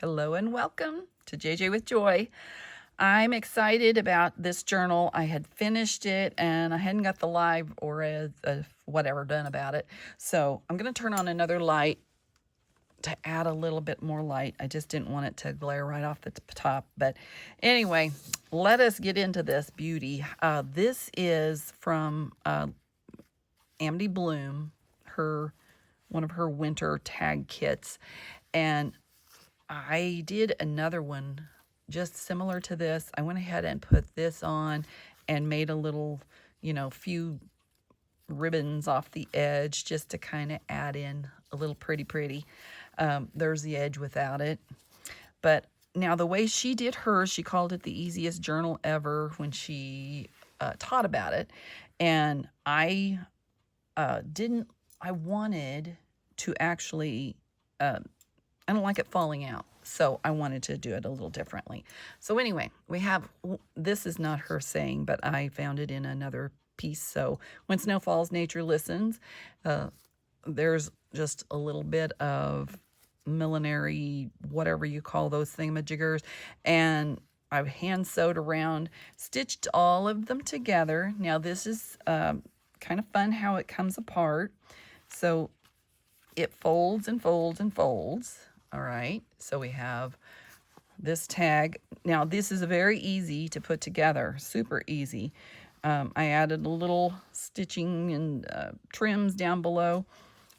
Hello and welcome to JJ with Joy. I'm excited about this journal. I had finished it and I hadn't got the live or whatever done about it. So I'm going to turn on another light to add a little bit more light. I just didn't want it to glare right off the top. But anyway, let us get into this beauty. This is from Amity Bloom, one of her winter tag kits. And I did another one just similar to this. I went ahead and put this on and made a little, few ribbons off the edge just to kind of add in a little pretty. There's the edge without it. But now the way she did hers, she called it the easiest journal ever when she taught about it. And I wanted to actually, I don't like it falling out. So I wanted to do it a little differently. So anyway, this is not her saying, but I found it in another piece. So when snow falls, nature listens. There's just a little bit of millinery, whatever you call those thingamajiggers. And I've hand sewed around, stitched all of them together. Now this is kind of fun how it comes apart. So it folds and folds and folds. All right, so we have this tag. Now this is very easy to put together, super easy. I added a little stitching and trims down below.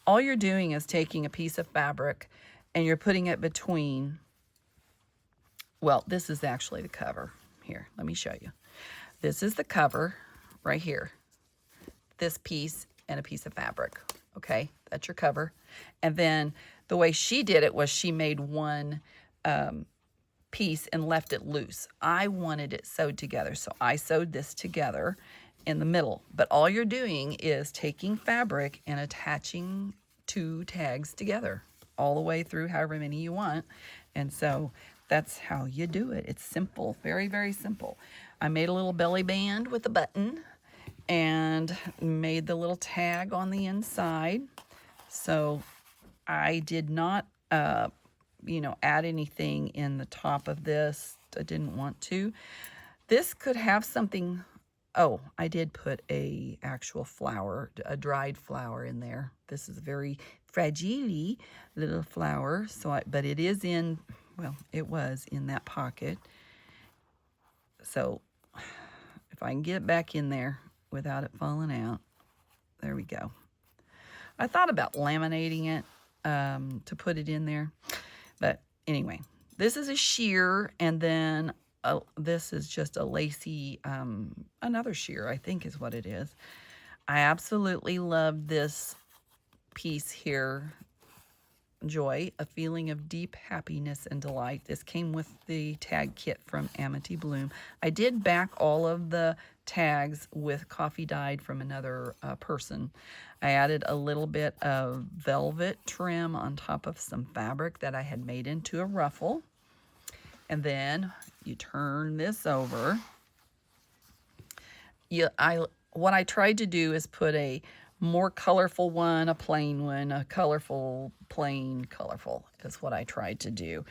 All you're doing is taking a piece of fabric and you're putting it between, well, this is actually the cover. Here, let me show you. This is the cover right here. This piece and a piece of fabric. Okay, that's your cover. And then the way she did it was she made one piece and left it loose. I wanted it sewed together, so I sewed this together in the middle. But all you're doing is taking fabric and attaching two tags together all the way through however many you want. And so that's how you do it. It's simple, very simple. I made a little belly band with a button and made the little tag on the inside. So I did not, add anything in the top of this. I didn't want to. This could have something. Oh, I did put a actual flower, a dried flower in there. This is a very fragile little flower. But it is it was in that pocket. So if I can get it back in there without it falling out, there we go. I thought about laminating it to put it in there. But anyway, this is a sheer, and then this is just a lacy, another sheer, I think is what it is. I absolutely love this piece here, Joy, a feeling of deep happiness and delight. This came with the tag kit from Amity Bloom. I did back all of the tags with coffee dyed from another person. I added a little bit of velvet trim on top of some fabric that I had made into a ruffle. And then you turn this over. What I tried to do is put a more colorful one, a plain one, a colorful, plain, colorful is what I tried to do.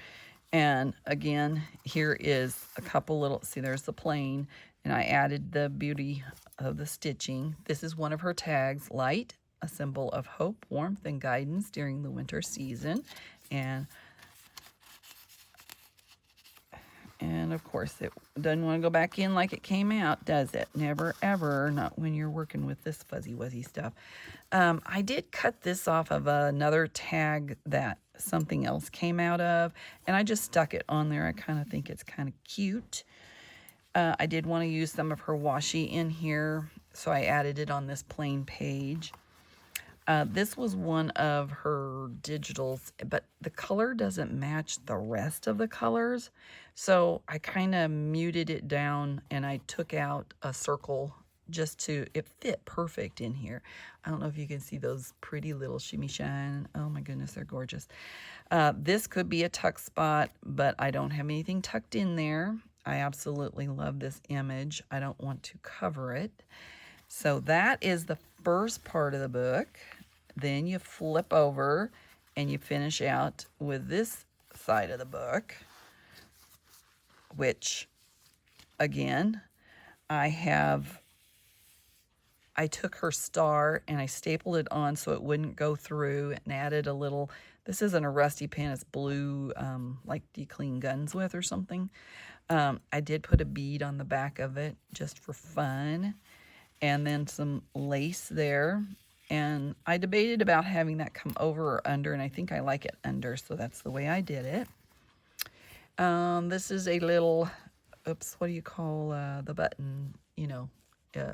And again, here is a couple little, see there's the plain, and I added the beauty of the stitching. This is one of her tags, light, a symbol of hope, warmth, and guidance during the winter season. And of course, it doesn't want to go back in like it came out, does it? Never, ever, not when you're working with this fuzzy wuzzy stuff. I did cut this off of another tag that something else came out of, and I just stuck it on there. I kind of think it's kind of cute. I did want to use some of her washi in here, so I added it on this plain page. This was one of her digitals, but the color doesn't match the rest of the colors. So I kind of muted it down and I took out a circle it fit perfect in here. I don't know if you can see those pretty little shimmy shine. Oh my goodness, they're gorgeous. This could be a tuck spot, but I don't have anything tucked in there. I absolutely love this image. I don't want to cover it. So that is the first part of the book. Then you flip over and you finish out with this side of the book, which, again, I took her star and I stapled it on so it wouldn't go through, and added a little, this isn't a rusty pen, it's blue, like you clean guns with or something. I did put a bead on the back of it just for fun, and then some lace there. And I debated about having that come over or under, and I think I like it under, so that's the way I did it. This is a little, oops, what do you call the button, you know,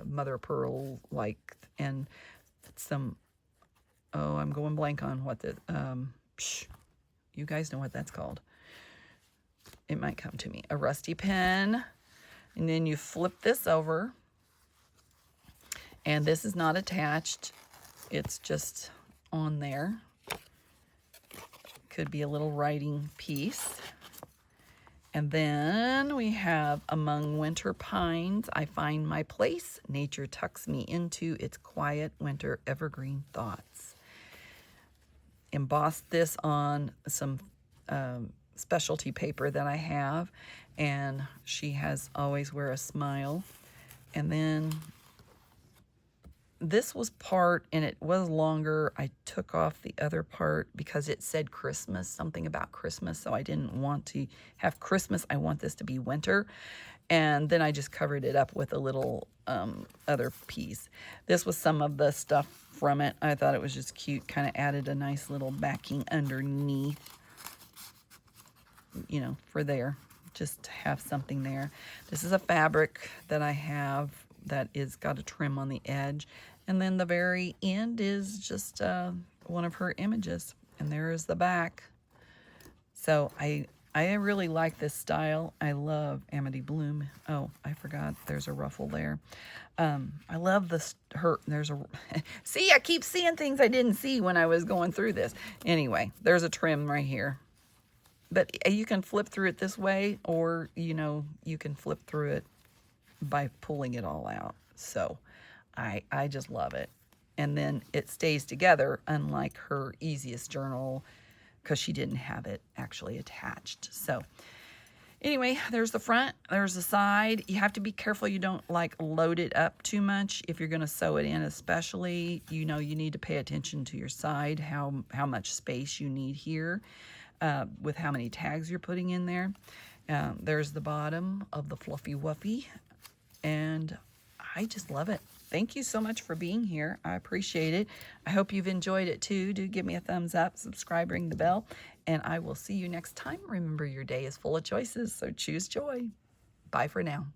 mother of pearl like, and some, oh, I'm going blank on what the, you guys know what that's called. It might come to me. A rusty pen. And then you flip this over. And this is not attached. It's just on there. Could be a little writing piece. And then we have Among Winter Pines, I Find My Place. Nature tucks me into its quiet winter evergreen thoughts. Embossed this on some specialty paper that I have, and she has Always Wear a Smile. And then this was part, and it was longer. I took off the other part because it said Christmas, something about Christmas, so I didn't want to have Christmas. I want this to be winter. And then I just covered it up with a little other piece. This was some of the stuff from it. I thought it was just cute, kind of added a nice little backing underneath, you know, for there, just to have something there. This is a fabric that I have that is got a trim on the edge, and then the very end is just one of her images, and there is the back. So I really like this style. I love Amity Bloom. Oh, I forgot there's a ruffle there. I love this, there's a, see, I keep seeing things I didn't see when I was going through this. Anyway, there's a trim right here. But you can flip through it this way, or, you know, you can flip through it by pulling it all out. So I just love it. And then it stays together, unlike her easiest journal, because she didn't have it actually attached. So anyway, there's the front, there's the side. You have to be careful you don't like load it up too much if you're going to sew it in, especially, you know, you need to pay attention to your side, how much space you need here. With how many tags you're putting in there. There's the bottom of the Fluffy Wuffy, and I just love it. Thank you so much for being here. I appreciate it. I hope you've enjoyed it too. Do give me a thumbs up, subscribe, ring the bell, and I will see you next time. Remember, your day is full of choices, so choose joy. Bye for now.